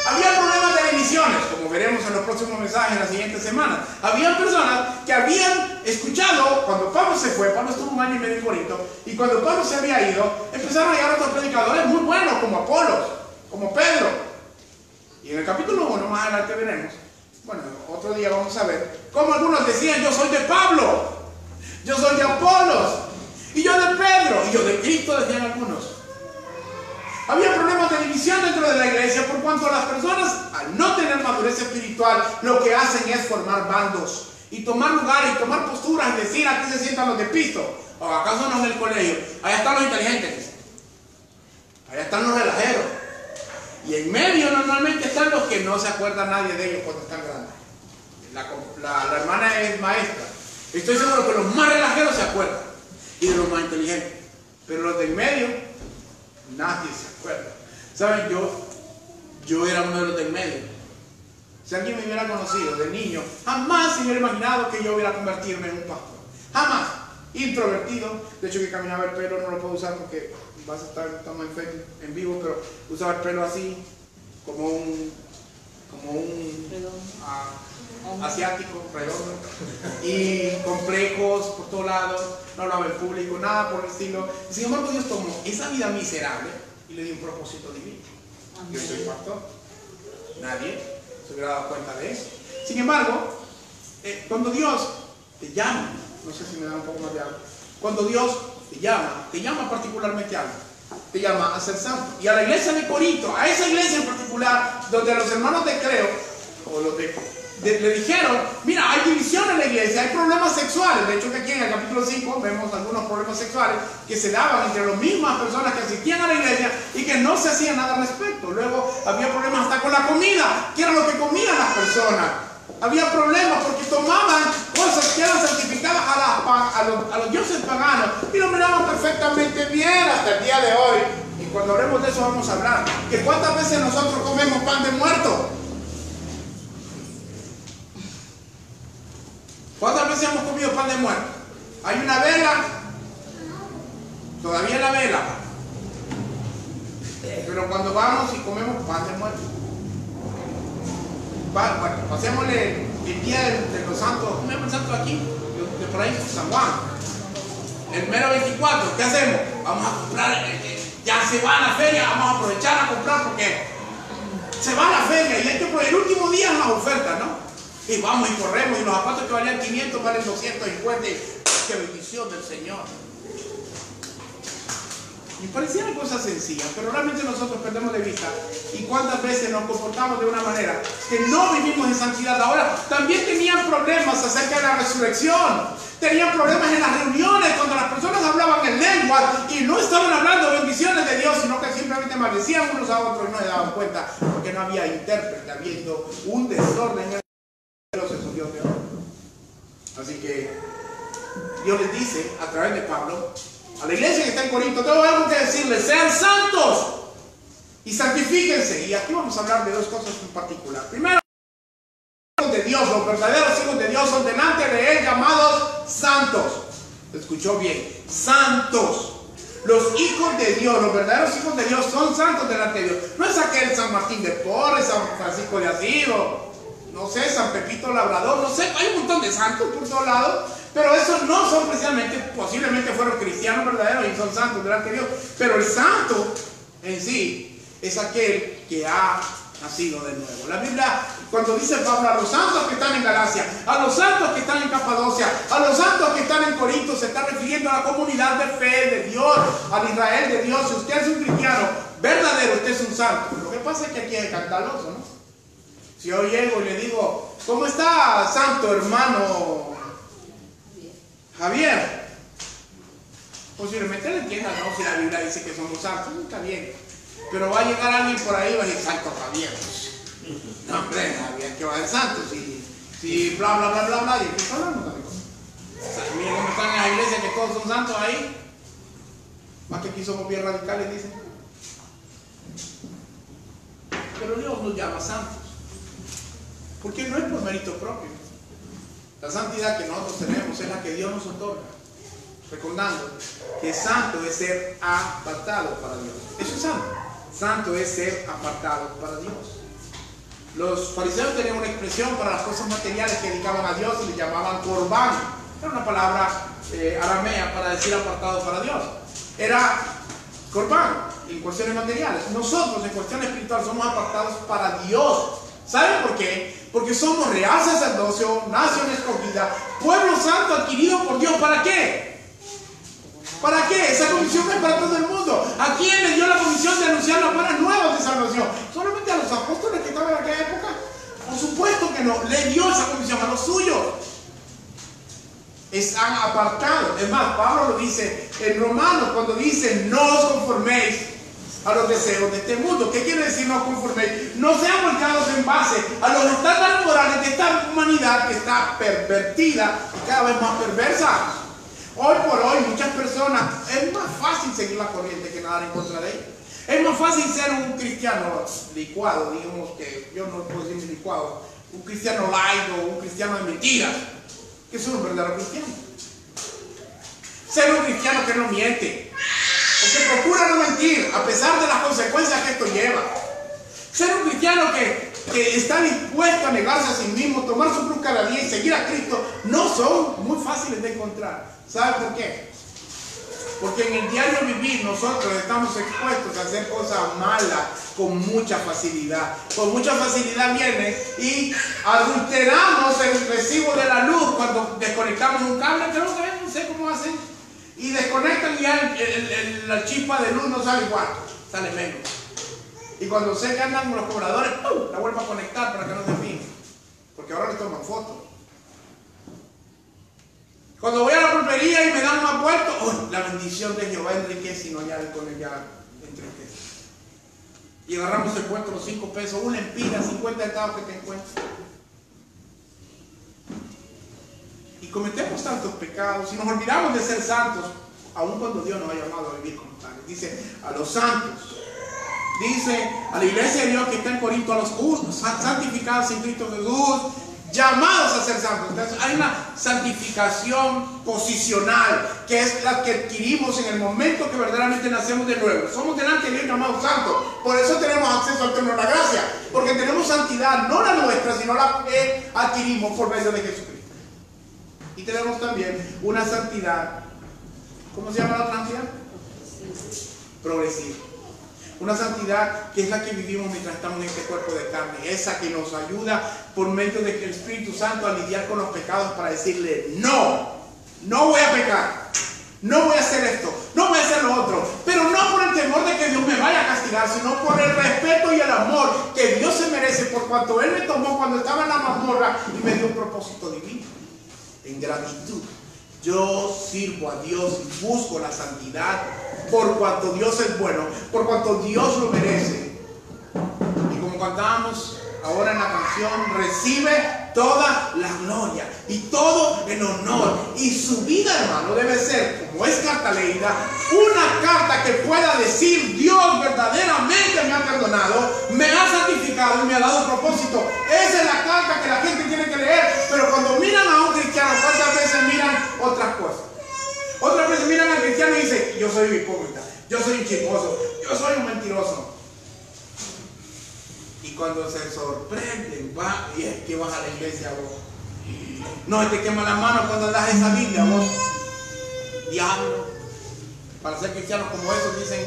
Había problemas de divisiones, como veremos en los próximos mensajes en las siguientes semanas. Habían personas que habían escuchado, cuando Pablo se fue, Pablo estuvo 1 año y medio en Corinto, y cuando Pablo se había ido, empezaron a llegar otros predicadores muy buenos, como Apolos, como Pedro. Y en el capítulo 1, más adelante veremos, bueno, otro día vamos a ver, cómo algunos decían: yo soy de Pablo, yo soy de Apolos, y yo de Pedro, y yo de Cristo, decían algunos. Había problemas de división dentro de la iglesia por cuanto las personas, al no tener madurez espiritual, lo que hacen es formar bandos y tomar lugares y tomar posturas y decir: aquí se sientan los de pisto, o acaso no es el colegio, allá están los inteligentes, allá están los relajeros, y en medio normalmente están los que no se acuerda nadie de ellos cuando están grandes. La hermana es maestra, estoy seguro que los más relajeros se acuerdan, y de los más inteligentes, pero los de en medio nadie se acuerda. ¿Saben? Yo era uno de los del medio. Si alguien me hubiera conocido de niño, jamás se hubiera imaginado que yo hubiera convertirme en un pastor. Jamás. Introvertido. De hecho, que caminaba el pelo no lo puedo usar porque vas a estar en vivo, pero usaba el pelo así, como un asiático, redondo, y complejos por todos lados, no hablaba en público, nada por el estilo. Y sin embargo, Dios tomó esa vida miserable y le dio un propósito divino. Amén. Yo soy pastor. Nadie se hubiera dado cuenta de eso. Sin embargo, cuando Dios te llama, no sé si me da un poco más de algo, cuando Dios te llama particularmente a algo, te llama a ser santo. Y a la iglesia de Corinto, a esa iglesia en particular, donde los hermanos de Creo, o los le dijeron: mira, hay división en la iglesia, hay problemas sexuales. De hecho, que aquí en el capítulo 5 vemos algunos problemas sexuales que se daban entre las mismas personas que asistían a la iglesia y que no se hacía nada al respecto. Luego había problemas hasta con la comida, que era lo que comían las personas. Había problemas porque tomaban cosas que eran santificadas a los dioses paganos y lo miraban perfectamente bien hasta el día de hoy. Y cuando hablemos de eso vamos a hablar que cuántas veces nosotros comemos pan de muerto. ¿Cuántas veces hemos comido pan de muerto? Hay una vela, todavía la vela, pero cuando vamos y comemos pan de muerto, bueno, pasémosle el día de los santos, ¿cómo es el santo aquí? De por ahí, San Juan, el mero 24, ¿qué hacemos? Vamos a comprar, ya se va a la feria, vamos a aprovechar a comprar porque se va a la feria y el último día es una oferta, ¿no? Y vamos y corremos y los zapatos que valían 500 valen 250. ¡Qué bendición del Señor! Y parecían cosas sencillas, pero realmente nosotros perdemos de vista. Y cuántas veces nos comportamos de una manera que no vivimos en santidad. Ahora, también tenían problemas acerca de la resurrección. Tenían problemas en las reuniones cuando las personas hablaban en lengua y no estaban hablando bendiciones de Dios, sino que simplemente maldecían unos a otros y no se daban cuenta porque no había intérprete, habiendo un desorden en Dios, es un Dios de oro. Así que Dios les dice a través de Pablo a la iglesia que está en Corinto: tengo algo que decirles, sean santos y santifíquense. Y aquí vamos a hablar de dos cosas en particular. Primero, de Dios, los verdaderos hijos de Dios son delante de Él llamados santos. Escuchó bien, santos. Los hijos de Dios, los verdaderos hijos de Dios son santos delante de Dios. No es aquel San Martín de Porres, San Francisco de Asís, no sé, San Pepito Labrador, no sé, hay un montón de santos por todos lados, pero esos no son precisamente, posiblemente fueron cristianos verdaderos y son santos delante de Dios. Pero el santo en sí es aquel que ha nacido de nuevo. La Biblia, cuando dice Pablo a los santos que están en Galacia, a los santos que están en Capadocia, a los santos que están en Corinto, se está refiriendo a la comunidad de fe de Dios, al Israel de Dios. Si usted es un cristiano verdadero, usted es un santo. Lo que pasa es que aquí es escandaloso, ¿no? Si yo llego y le digo: ¿cómo está, santo hermano Javier? Posiblemente le entienda, ¿no? Si la Biblia dice que somos santos, está bien. Pero va a llegar alguien por ahí y va a decir: santo Javier. No, hombre, Javier, que va a ser santo. Si bla, bla, bla, bla, bla. ¿Y qué está hablando, amigo? Miren cómo están en la iglesia, que todos son santos ahí. Más que aquí somos bien radicales, dicen. Pero Dios nos llama santos. Porque no es por mérito propio. La santidad que nosotros tenemos es la que Dios nos otorga. Recordando que santo es ser apartado para Dios. Eso es santo. Santo es ser apartado para Dios. Los fariseos tenían una expresión para las cosas materiales que dedicaban a Dios y le llamaban corbán. Era una palabra aramea para decir apartado para Dios. Era corbán en cuestiones materiales. Nosotros en cuestiones espirituales somos apartados para Dios. ¿Saben por qué? Porque somos real sacerdocio, nación escogida, pueblo santo adquirido por Dios. ¿Para qué? ¿Para qué? Esa comisión es para todo el mundo. ¿A quién le dio la comisión de anunciar las buenas nuevas de salvación? ¿Solamente a los apóstoles que estaban en aquella época? Por supuesto que no. Le dio esa comisión a los suyos. Están apartados. Es más, Pablo lo dice en Romanos cuando dice: no os conforméis a los deseos de este mundo. ¿Qué quiere decir no os conforméis? No sean volcados en base a los estándares morales de esta humanidad que está pervertida y cada vez más perversa. Hoy por hoy muchas personas, es más fácil seguir la corriente que nadar en contra de ella. Es más fácil ser un cristiano licuado, digamos, que yo no puedo decir licuado, un cristiano laico, un cristiano de mentiras, que es un verdadero cristiano. Ser un cristiano que no miente, o que procura no mentir, a pesar de las consecuencias que esto lleva. Ser un cristiano que está dispuesto a negarse a sí mismo, tomar su cruz cada día y seguir a Cristo, no son muy fáciles de encontrar. ¿Sabe por qué? Porque en el diario vivir nosotros estamos expuestos a hacer cosas malas con mucha facilidad. Con mucha facilidad viene y adulteramos el recibo de la luz cuando desconectamos un cable, creo que no sé cómo hacen, y desconectan y ya la chispa de luz no sale igual, sale menos. Y cuando sé que andan con los cobradores, ¡pum!, la vuelvo a conectar para que no se fijen, porque ahora les toman fotos. Cuando voy a la pulpería y me dan más vueltos, ¡oh!, la bendición de Jehová enriquece y no añade con ella enriquece. Y agarramos el cuento, los 5 pesos, una empira, 50 centavos que te encuentras. Y cometemos tantos pecados y nos olvidamos de ser santos, aun cuando Dios nos ha llamado a vivir como tales. Dice a los santos, dice a la iglesia de Dios que está en Corinto, a los justos, santificados en Cristo Jesús, llamados a ser santos. Entonces hay una santificación posicional que es la que adquirimos en el momento que verdaderamente nacemos de nuevo. Somos delante de Dios llamados santos. Por eso tenemos acceso al trono de la gracia, porque tenemos santidad, no la nuestra, sino la que adquirimos por medio de Jesucristo. Y tenemos también una santidad, ¿cómo se llama la santidad? Progresiva. Una santidad que es la que vivimos mientras estamos en este cuerpo de carne. Esa que nos ayuda por medio del Espíritu Santo a lidiar con los pecados para decirle: no, no voy a pecar, no voy a hacer esto, no voy a hacer lo otro. Pero no por el temor de que Dios me vaya a castigar, sino por el respeto y el amor que Dios se merece por cuanto Él me tomó cuando estaba en la mazmorra y me dio un propósito divino. En gratitud Yo sirvo a Dios y busco la santidad por cuanto Dios es bueno, por cuanto Dios lo merece. Y como cantábamos ahora en la canción, recibe toda la gloria y todo el honor. Y su vida, hermano, debe ser, como es carta leída, una carta que pueda decir: Dios verdaderamente me ha perdonado, me ha santificado y me ha dado propósito. Esa es la carta que la gente tiene que leer. Pero cuando miran a un cristiano, ¿cuántas veces miran otras cosas? Otras veces miran al cristiano y dicen: yo soy un hipócrita, yo soy un chismoso, yo soy un mentiroso. Y cuando se sorprenden, va, y es que vas a la iglesia vos. No, te quema la mano cuando das esa Biblia vos. Diablo. Para ser cristianos como esos dicen.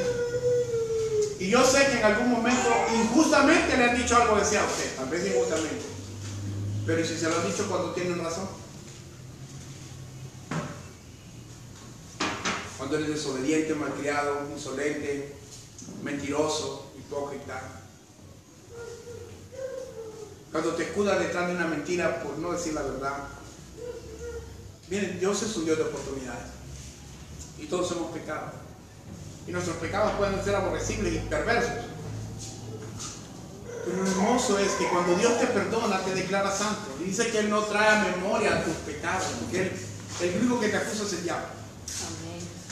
Y yo sé que en algún momento injustamente le han dicho algo decía a usted, tal vez injustamente. Pero ¿y si se lo han dicho cuando tienen razón? Cuando eres desobediente, malcriado, insolente, mentiroso, hipócrita. Cuando te escudas detrás de una mentira por no decir la verdad. Miren, Dios es un Dios de oportunidades. Y todos hemos pecado. Y nuestros pecados pueden ser aborrecibles y perversos. Pero lo hermoso es que cuando Dios te perdona, te declara santo. Y dice que Él no trae a memoria tus pecados. Porque el único que te acusa es el diablo.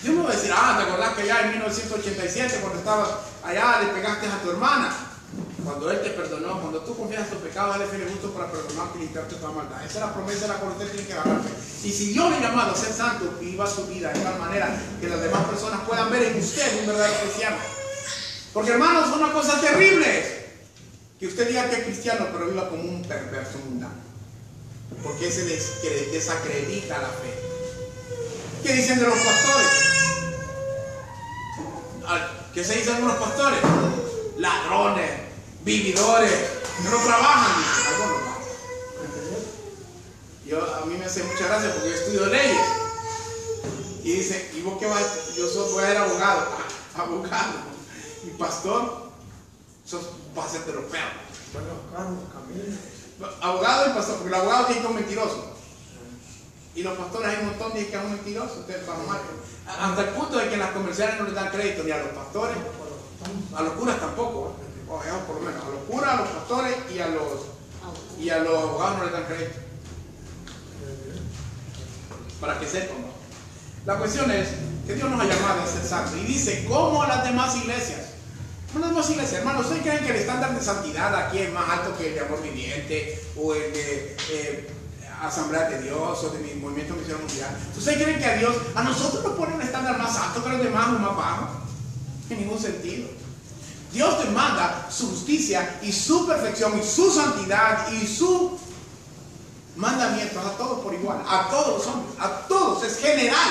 Dios no va a decir: ah, ¿te acordás que allá en 1987, cuando estabas allá, le pegaste a tu hermana? Cuando Él te perdonó, cuando tú confías tus pecados, Él es fiel y justo para perdonarte y limpiarte toda maldad. Esa es la promesa de la cual usted tiene que agarrarse. Y si Dios le ha llamado a ser santo, viva su vida de tal manera que las demás personas puedan ver en usted un verdadero cristiano. Porque, hermanos, son una cosa terrible que usted diga que es cristiano, pero viva como un perverso mundano. Porque se desacredita la fe. ¿Qué dicen de los pastores? ¿Qué se dicen de los pastores? Ladrones, vividores, que no trabajan. A mí me hace mucha gracia porque yo estudio leyes. Y dicen: ¿y vos qué vas? Yo voy a ser abogado. Abogado. Y pastor, vas a ser de los perros. Abogado y pastor, porque el abogado dice que es un mentiroso. Y los pastores hay un montón de que es un mentiroso. Ustedes van mal. Hasta el punto de que en las comerciales no les dan crédito ni a los pastores, a los curas tampoco. Por lo menos a los curas, a los pastores y a los abogados no les dan crédito. Para que sepan, ¿no? La cuestión es que Dios nos ha llamado a ser santos. Y dice: como las demás iglesias. Como las demás iglesias, hermanos, ¿ustedes creen que el estándar de santidad aquí es más alto que el de Amor Viviente o el de Asamblea de Dios o de mi Movimiento Misionero Mundial? ¿Ustedes creen que a nosotros nos pone un estándar más alto que los demás o más bajo? En ningún sentido. Dios demanda su justicia y su perfección y su santidad y su mandamientos a todos por igual, a todos los hombres, a todos, es general.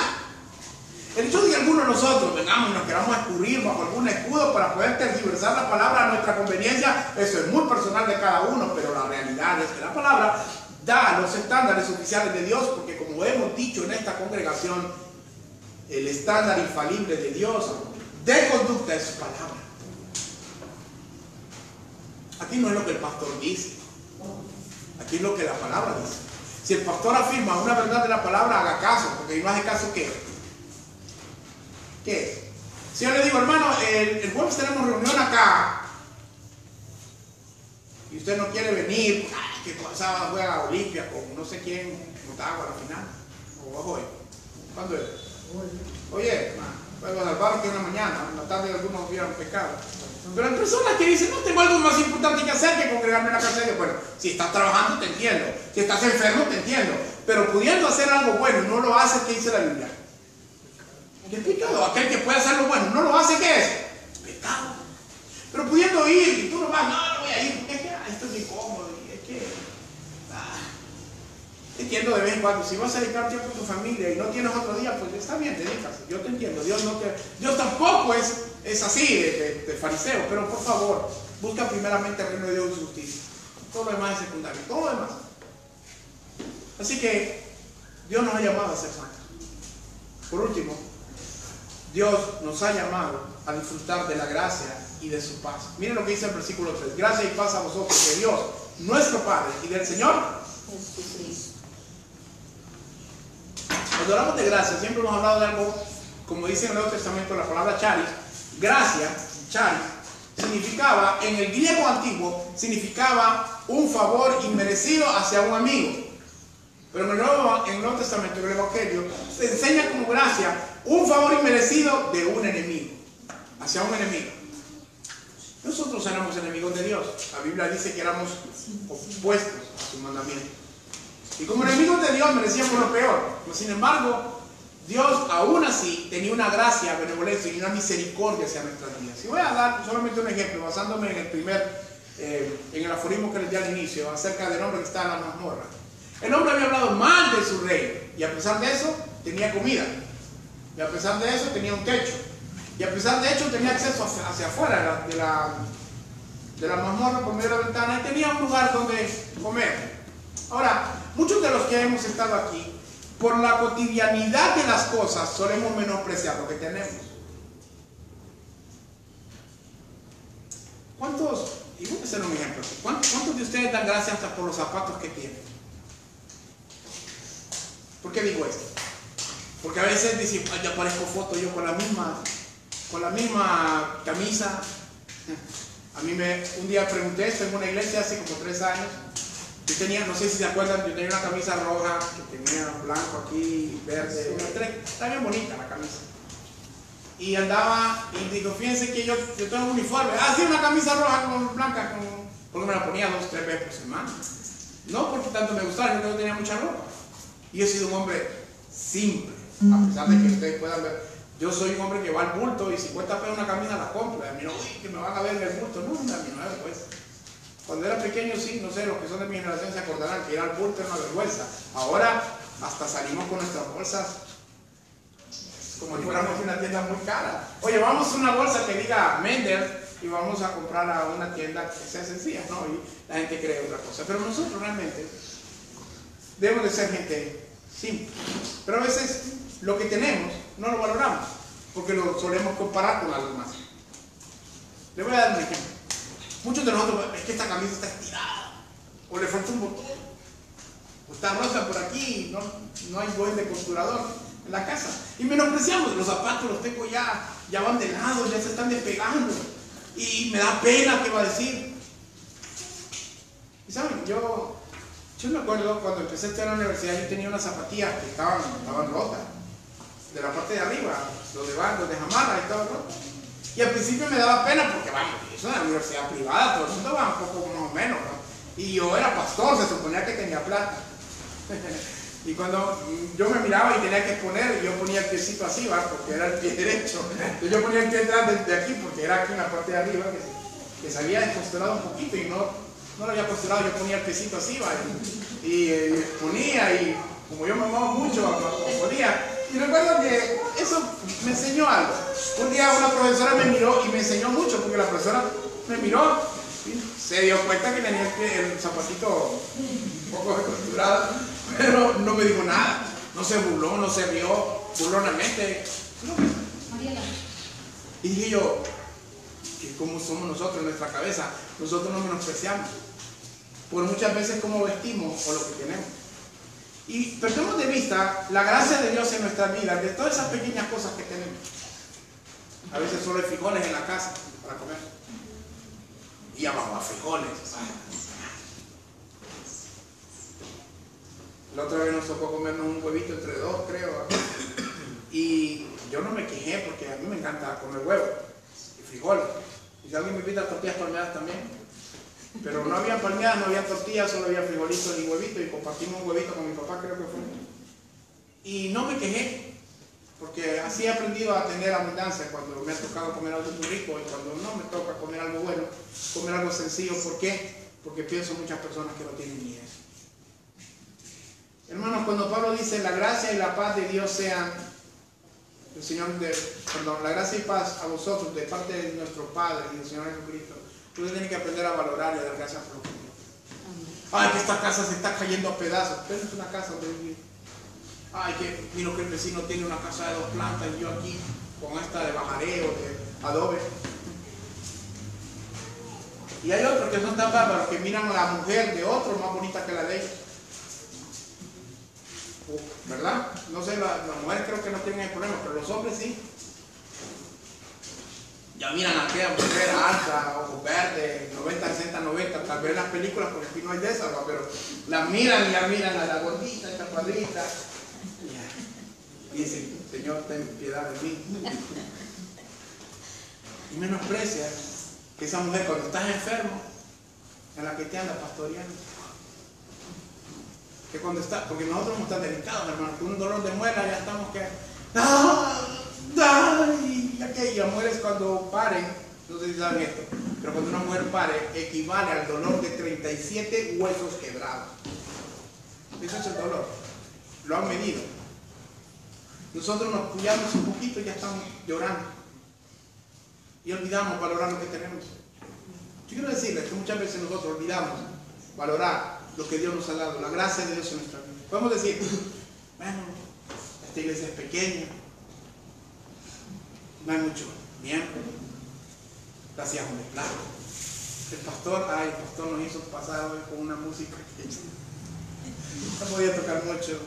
El hecho de que algunos de nosotros vengamos y nos queramos escurrir bajo algún escudo para poder tergiversar la palabra a nuestra conveniencia, eso es muy personal de cada uno, pero la realidad es que la palabra da los estándares oficiales de Dios, porque como hemos dicho en esta congregación, el estándar infalible de Dios de conducta es su palabra. Aquí no es lo que el pastor dice, aquí es lo que la palabra dice. Si el pastor afirma una verdad de la palabra, haga caso, porque si no hace caso, ¿qué? ¿Qué? Si yo le digo: hermano, el jueves tenemos reunión acá y usted no quiere venir, que sábado juega a Olimpia con no sé quién, Motagua a la final, o hoy. ¿Cuándo es? Oye, hermano, juego al bar que en la mañana, en la tarde algunos vieron pecado. Pero hay personas que dicen: no, tengo algo más importante que hacer que congregarme en la casa de Dios. Bueno, si estás trabajando te entiendo, si estás enfermo te entiendo, pero pudiendo hacer algo bueno y no lo hace, ¿qué dice la Biblia? ¿Qué es pecado? Aquel que puede hacer lo bueno no lo hace, ¿qué es? Pecado. Pero pudiendo ir y tú no vas: no voy a ir, porque es que esto es incómodo, y es que entiendo de vez en cuando. Si vas a dedicar tiempo a tu familia y no tienes otro día, pues está bien, dedícase. Yo te entiendo. Dios tampoco es así de fariseo, pero por favor, busca primeramente el reino de Dios y su justicia. Todo lo demás es secundario, todo lo demás. Así que Dios nos ha llamado a ser santos. Por último, Dios nos ha llamado a disfrutar de la gracia y de su paz. Miren lo que dice el versículo 3: gracia y paz a vosotros de Dios nuestro Padre y del Señor Jesucristo. Cuando hablamos de gracia, siempre hemos hablado de algo, como dice en el Nuevo Testamento la palabra charis. Gracia, charis, significaba, en el griego antiguo, significaba un favor inmerecido hacia un amigo. Pero en el Nuevo Testamento, en el Evangelio, se enseña como gracia un favor inmerecido de un enemigo, hacia un enemigo. Nosotros éramos enemigos de Dios. La Biblia dice que éramos opuestos a su mandamiento. Y como enemigos de Dios merecíamos lo peor. Pero sin embargo, Dios aún así tenía una gracia, benevolencia y una misericordia hacia nuestras vidas. Y voy a dar solamente un ejemplo, basándome en el aforismo que les di al inicio, acerca del hombre que está en la mazmorra. El hombre había hablado mal de su rey, y a pesar de eso, tenía comida. Y a pesar de eso, tenía un techo. Y a pesar de eso, tenía acceso hacia afuera de la mazmorra por medio de la ventana, y tenía un lugar donde comer. Ahora, muchos de los que hemos estado aquí, por la cotidianidad de las cosas, solemos menospreciar lo que tenemos. ¿Cuántos, y voy a hacer un ejemplo, ¿cuántos de ustedes dan gracias hasta por los zapatos que tienen? ¿Por qué digo esto? Porque a veces dicen, ya aparezco foto yo con la misma camisa. A mí un día pregunté esto en una iglesia hace como 3 años. Yo tenía, no sé si se acuerdan, yo tenía una camisa roja que tenía blanco aquí, verde, está bien bonita la camisa. Y andaba, y digo, fíjense que yo tengo un uniforme. Sí, una camisa roja con blanca, porque me la ponía 2 o 3 veces por semana. No porque tanto me gustara, yo no tenía mucha ropa. Y yo he sido un hombre simple, a pesar de que ustedes puedan ver. Yo soy un hombre que va al bulto y 50 pesos una camisa la compro. A mí no, que me van a ver en el bulto. No, a mí no me vergüenza. Cuando era pequeño, sí, no sé, los que son de mi generación se acordarán que ir al bulto era una vergüenza. Ahora, hasta salimos con nuestras bolsas como si fuéramos una tienda muy cara. Oye, vamos a una bolsa que diga Mendel y vamos a comprar a una tienda que sea sencilla, ¿no? Y la gente cree otra cosa. Pero nosotros realmente debemos de ser gente simple. Pero a veces lo que tenemos no lo valoramos porque lo solemos comparar con algo más. Le voy a dar un ejemplo. Muchos de nosotros, es que esta camisa está estirada, o le falta un botón, o está rota por aquí, no hay buen decosturador en la casa. Y menospreciamos, los zapatos los tengo ya van de lado, ya se están despegando. Y me da pena qué va a decir. Y saben, yo me acuerdo cuando empecé a estudiar en la universidad, yo tenía unas zapatillas que estaban rotas, de la parte de arriba, los de jamarra y todo roto. Y al principio me daba pena porque, vamos, eso es una universidad privada, todo el mundo va un poco más o menos, ¿no? Y yo era pastor, se suponía que tenía plata. Y cuando yo me miraba y tenía que exponer, yo ponía el piecito así, ¿va? Porque era el pie derecho. Entonces yo ponía el pie detrás de aquí, porque era aquí en la parte de arriba, que se había descosturado un poquito y no lo había costurado, yo ponía el piecito así, ¿va? Y exponía, y como yo me amaba mucho, ponía. Y recuerdo que eso me enseñó algo. Un día una profesora me miró y me enseñó mucho, porque la profesora me miró y se dio cuenta que tenía el zapatito un poco descosturado, pero no me dijo nada. No se burló, no se rió burlonamente. Y dije yo, que como somos nosotros en nuestra cabeza, nosotros nos menospreciamos por muchas veces cómo vestimos o lo que tenemos. Y perdemos de vista la gracia de Dios en nuestras vidas, de todas esas pequeñas cosas que tenemos. A veces solo hay frijoles en la casa para comer. Y ya vamos a frijoles. La otra vez nos tocó comernos un huevito entre 2, creo. Y yo no me quejé porque a mí me encanta comer huevo y frijoles. Y si alguien me invita a tortillas palmeadas también. Pero no había palmeadas, no había tortillas, solo había frijolitos y huevitos. Y compartimos un huevito con mi papá, creo que fue. Y no me quejé, porque así he aprendido a tener abundancia cuando me ha tocado comer algo muy rico. Y cuando no me toca comer algo bueno, comer algo sencillo. ¿Por qué? Porque pienso muchas personas que no tienen ni eso. Hermanos, cuando Pablo dice la gracia y la paz de Dios sean, la gracia y paz a vosotros de parte de nuestro Padre y del Señor Jesucristo, ustedes tienen que aprender a valorar y a dar gracias por lo que tienen. Ay, que esta casa se está cayendo a pedazos, pero es una casa donde vivir. Ay, que miro que el vecino tiene una casa de 2 plantas y yo aquí con esta de bajareo, de adobe. Y hay otros que son tan bárbaros que miran a la mujer de otro más bonita que la de ellos. ¿verdad? No sé, las mujeres creo que no tienen el problema, pero los hombres sí. Ya miran a aquella mujer alta, ojos verdes, 90, 60, 90, tal vez las películas, porque aquí no hay de esas, ¿no? Pero la miran y ya miran a la gordita, chapadita. Y dicen, Señor, ten piedad de mí. Y menosprecia que esa mujer cuando estás enfermo, en la que te anda pastoreando. Que cuando está, porque nosotros somos tan delicados, hermano, con un dolor de muela ya estamos que... Y aquella mujeres cuando paren, no sé si saben esto, pero cuando una mujer pare, equivale al dolor de 37 huesos quebrados. Eso es el dolor. Lo han medido. Nosotros nos puyamos un poquito y ya estamos llorando. Y olvidamos valorar lo que tenemos. Yo quiero decirles que muchas veces nosotros olvidamos valorar lo que Dios nos ha dado, la gracia de Dios en nuestra vida. Podemos decir, bueno, esta iglesia es pequeña, no hay mucho miembro, gracias un plata. El pastor nos hizo pasar hoy con una música que no podía tocar mucho.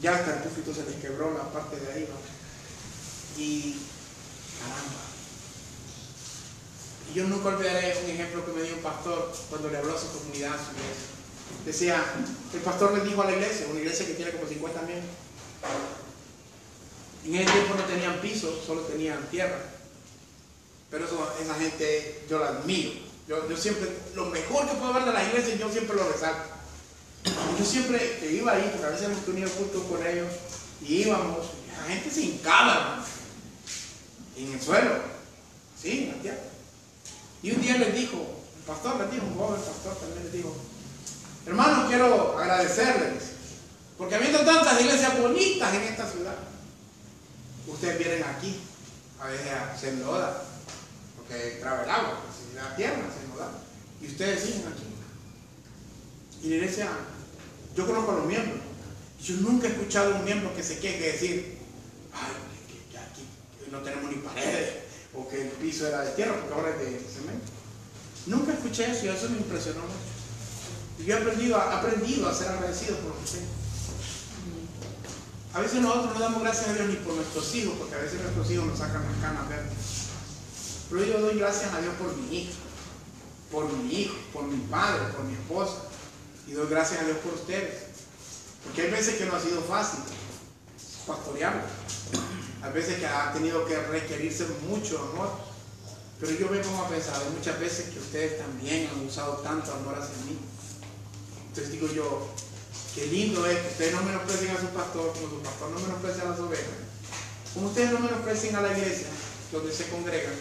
Ya hasta el púlpito se les quebró la parte de ahí, ¿no? Y caramba. Y yo nunca olvidaré un ejemplo que me dio un pastor cuando le habló a su comunidad, a su iglesia. Decía, el pastor le dijo a la iglesia, una iglesia que tiene como 50 miembros. En ese tiempo no tenían piso, solo tenían tierra. Pero esa gente, yo la admiro. Yo siempre, lo mejor que puedo ver de las iglesias, yo siempre lo resalto. Yo siempre que iba ahí, porque a veces hemos tenido culto con ellos, y íbamos, y la gente se hincaba, hermano, en el suelo, sí, en la tierra. Y un día les dijo, el pastor les dijo, un joven pastor también les dijo, hermano, quiero agradecerles, porque habiendo tantas iglesias bonitas en esta ciudad, ustedes vienen aquí, a veces se enloda, porque traba el agua, si la tierra se enloda, y ustedes siguen aquí. Y la iglesia, yo conozco a los miembros, yo nunca he escuchado a un miembro que se queje de decir, ay, que aquí no tenemos ni paredes, o que el piso era de tierra, porque ahora es de cemento. Nunca escuché eso y eso me impresionó mucho. Y yo he aprendido a ser agradecido por lo que tengo. A veces nosotros no damos gracias a Dios ni por nuestros hijos, porque a veces nuestros hijos nos sacan las canas verdes. Pero yo doy gracias a Dios por mi hijo, por mi padre, por mi esposa. Y doy gracias a Dios por ustedes. Porque hay veces que no ha sido fácil pastorearlo. Hay veces que ha tenido que requerirse mucho amor. Pero yo me pongo a pensar, hay muchas veces que ustedes también han usado tanto amor hacia mí. Entonces digo yo, qué lindo es que ustedes no menosprecien a su pastor, como su pastor no menosprecia a las ovejas. Como ustedes no menosprecien a la iglesia, donde se congregan.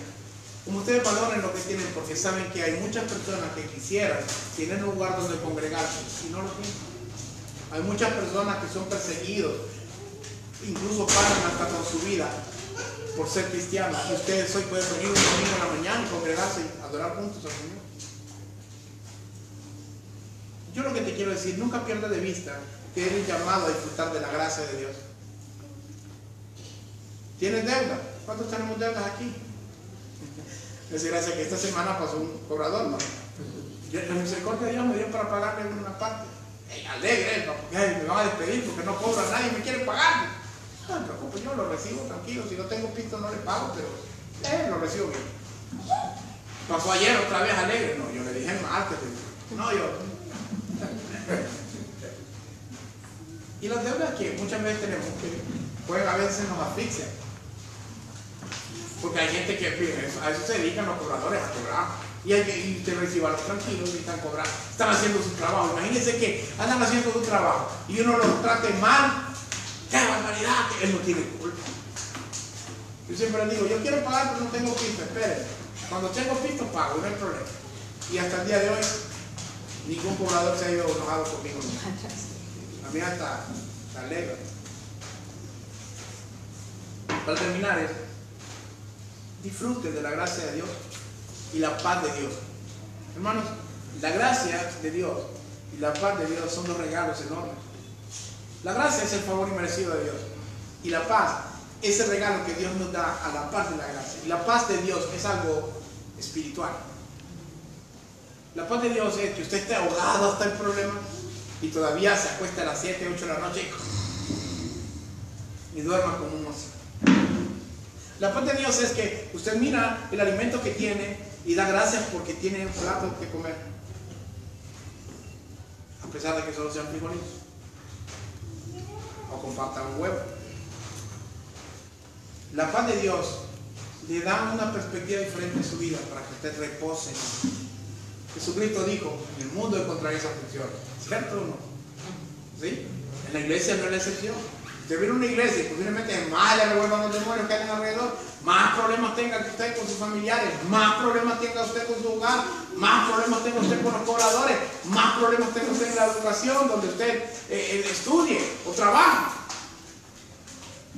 Como ustedes valoren lo que tienen, porque saben que hay muchas personas que quisieran tener un lugar donde congregarse y no lo tienen. Hay muchas personas que son perseguidos, incluso pagan hasta con su vida por ser cristianos. Y ustedes hoy pueden venir un domingo en la mañana y congregarse y adorar juntos al Señor. Yo lo que te quiero decir, nunca pierdas de vista que eres llamado a disfrutar de la gracia de Dios. ¿Tienes deuda? ¿Cuántos tenemos deudas aquí? Es gracia que esta semana pasó un cobrador, ¿no? La misericordia de Dios me dio para pagarle una parte. Alegre, porque me van a despedir porque no cobro a nadie y me quieren pagar. No me preocupe, yo lo recibo tranquilo. Si no tengo pisto no le pago, pero lo recibo bien. Pasó ayer otra vez alegre. No, yo le dije el martes. No, yo. Y las deudas que muchas veces tenemos, que pueden a veces nos asfixian. Porque hay gente que a eso se dedican los cobradores, a cobrar. Y usted reciba los tranquilos y están cobrando. Están haciendo su trabajo. Imagínense que andan haciendo su trabajo y uno los trate mal. ¡Qué barbaridad! Él no tiene culpa. Yo siempre le digo, yo quiero pagar pero no tengo pisto. Espérenme. Cuando tengo pisto pago, no hay problema. Y hasta el día de hoy, ningún cobrador se ha ido enojado conmigo. A mí hasta alegre. Para terminar es, disfruten de la gracia de Dios y la paz de Dios. Hermanos, la gracia de Dios y la paz de Dios son dos regalos enormes. La gracia es el favor inmerecido de Dios y la paz es el regalo que Dios nos da a la paz de la gracia. Y la paz de Dios es algo espiritual. La paz de Dios es que usted esté ahogado hasta el problema y todavía se acuesta a las 7, 8 de la noche y duerma como un oso. La paz de Dios es que usted mira el alimento que tiene y da gracias porque tiene un plato que comer, a pesar de que solo sean frijolitos o compartan un huevo. La paz de Dios le da una perspectiva diferente en su vida para que usted repose. Jesucristo dijo: en el mundo encontraréis aflicción. ¿Cierto o no? ¿Sí? En la iglesia no es la excepción. Usted viene a una iglesia y posiblemente más le revuelvan los demonios que hay alrededor, más problemas tenga usted con sus familiares, más problemas tenga usted con su hogar, más problemas tenga usted con los cobradores, más problemas tenga usted en la educación donde usted estudie o trabaja.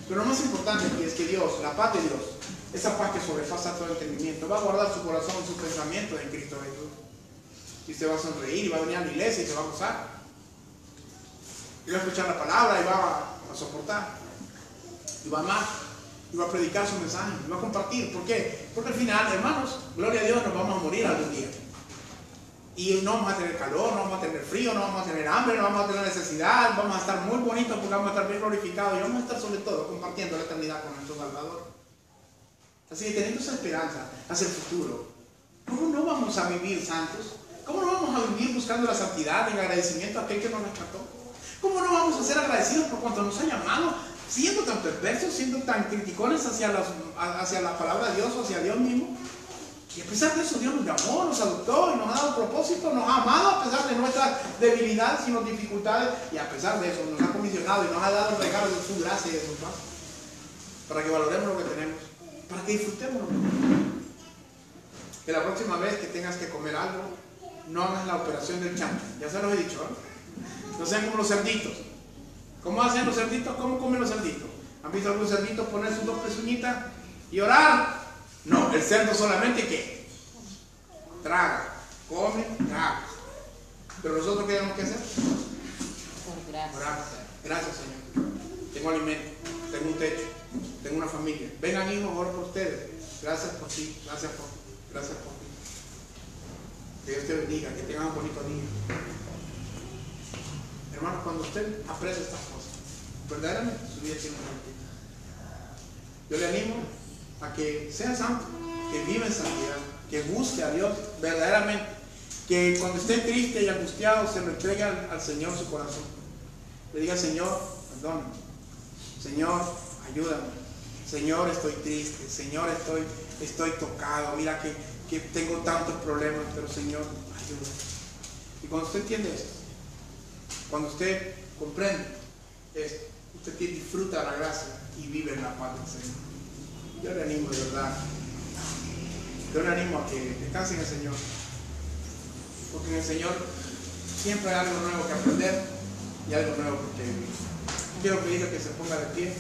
Pero lo más importante aquí es que Dios, la paz de Dios, esa paz que sobrepasa todo entendimiento, va a guardar su corazón y sus pensamientos en Cristo Jesús. Y usted va a sonreír y va a venir a la iglesia y se va a gozar. Y va a escuchar la palabra y va a soportar. Y va a amar. Y va a predicar su mensaje. Y va a compartir. ¿Por qué? Porque al final, hermanos, gloria a Dios, nos vamos a morir algún día. Y no vamos a tener calor, no vamos a tener frío, no vamos a tener hambre, no vamos a tener necesidad. Vamos a estar muy bonitos porque vamos a estar bien glorificados. Y vamos a estar sobre todo compartiendo la eternidad con nuestro Salvador. Así que teniendo esa esperanza hacia el futuro, ¿cómo no vamos a vivir santos? ¿Cómo no vamos a vivir buscando la santidad en agradecimiento a aquel que nos rescató? ¿Cómo no vamos a ser agradecidos por cuanto nos ha llamado, siendo tan perversos, siendo tan criticones hacia la palabra de Dios o hacia Dios mismo? Y a pesar de eso, Dios nos llamó, nos adoptó y nos ha dado propósito, nos ha amado a pesar de nuestras debilidades y nuestras dificultades, y a pesar de eso nos ha comisionado y nos ha dado el regalo de su gracia y de su paz, para que valoremos lo que tenemos, para que disfrutemos lo que tenemos. Que la próxima vez que tengas que comer algo, no hagas la operación del chancho. Ya se los he dicho, ¿eh? No sean como los cerditos. ¿Cómo hacen los cerditos? ¿Cómo comen los cerditos? ¿Han visto algunos cerditos poner sus dos pezuñitas y orar? No, el cerdo solamente ¿qué? Traga, come, traga. Pero nosotros ¿qué tenemos que hacer? Orar. Gracias, Señor. Tengo alimento, tengo un techo, tengo una familia. Vengan, hijos, oro por ustedes. Gracias por ti, gracias por ti. Que Dios te bendiga, que tengan un bonito día. Hermanos, cuando usted aprende estas cosas, verdaderamente su vida tiene un sentido. Yo le animo a que sea santo, que viva en santidad, que busque a Dios verdaderamente, que cuando esté triste y angustiado se lo entregue al Señor su corazón. Le diga: Señor, perdóname. Señor, ayúdame. Señor, estoy triste. Señor, estoy tocado. Mira que tengo tantos problemas, pero Señor, ayúdame. Y cuando usted entiende esto, cuando usted comprende esto, usted disfruta la gracia y vive en la paz del Señor. Yo le animo de verdad. Yo le animo a que descanse en el Señor. Porque en el Señor siempre hay algo nuevo que aprender y algo nuevo que vivir. Quiero pedirle que se ponga de pie.